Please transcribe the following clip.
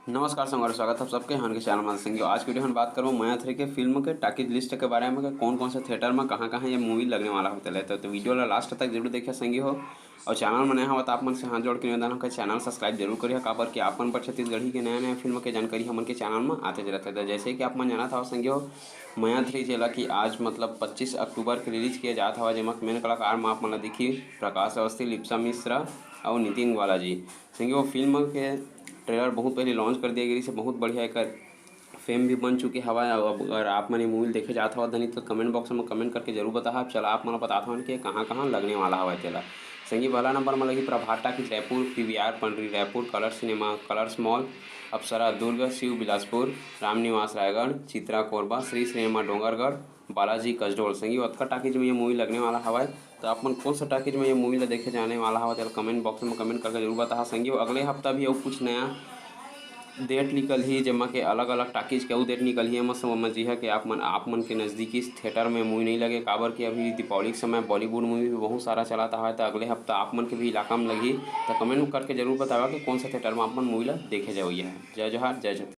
नमस्कार संगवारी, स्वागत है आप सबके हन के चैनल में संगी। आज की वीडियो हम बात करूँ माया 3 के फिल्म के टाकीज लिस्ट के बारे में कि कौन कौन से थिएटर में कहाँ कहाँ ये मूवी लगने वाला होते रहते तो वीडियो ला लास्ट तक जरूर देखिए संगी हो। और चैनल में नया हो तो आप मन से हाथ जोड़ के निवेदन है चैनल सब्सक्राइब जरूर करिए काबर कि आपन पर छत्तीसगढ़ी के नया नया फिल्म के जानकारी हमन के चैनल में आते रहते थे। जैसे कि आप मन जाना था संगी हो माया 3 जेला कि आज मतलब 25 अक्टूबर के रिलीज किया जाता हुआ जेमा मेन कलाकार में आप मन दिखी प्रकाश अवस्थी, लिप्सा मिश्रा और नितिन ग्वाला जी संगी हो। फिल्म के ट्रेलर बहुत पहले लॉन्च कर दिया गई से बहुत बढ़िया एक फेम भी बन चुकी हवा। अगर आप मन ये मूवी देखे जाता हो धनी तो कमेंट बॉक्स में कमेंट करके जरूर बता। चला आप मन बताता हूँ कि कहाँ कहाँ लगने वाला हवा तेला संगी। पहला नंबर में लगी Prabhat talkies Raipur, PVR Pandri Raipur, colour cinema colours mall, Apsara Durg, Shiv Bilaspur, Ramniwas Raigarh, Chitra Korba, Shri cinema Dongargarh, Balaji Kasdol संगी। अतका टाकीज में ये मूवी लगने वाला हवा है। तो आप मन कौन सा टाकीज में ये मूवी ला देखे जाने वाला हवा तो कमेंट बॉक्स में कमेंट करके जरूर बता संगी। अगले हफ्ता भी और कुछ नया डेट निकल ही जमा के अलग अलग टाकीज के डेट निकल ही मत समझी है कि आप मन के नज़दीकी थिएटर में मूवी नहीं लगे काबर कि अभी दीपावली के समय बॉलीवुड मूवी भी बहुत सारा चलाता है। तो अगले हफ्ता आप मन के भी इलाका में लगी तो कमेंट करके जरूर बतावा कि कौन सा थिएटर में आप मन मूवी ला देखे जाइए। जय जोहार, जय जय।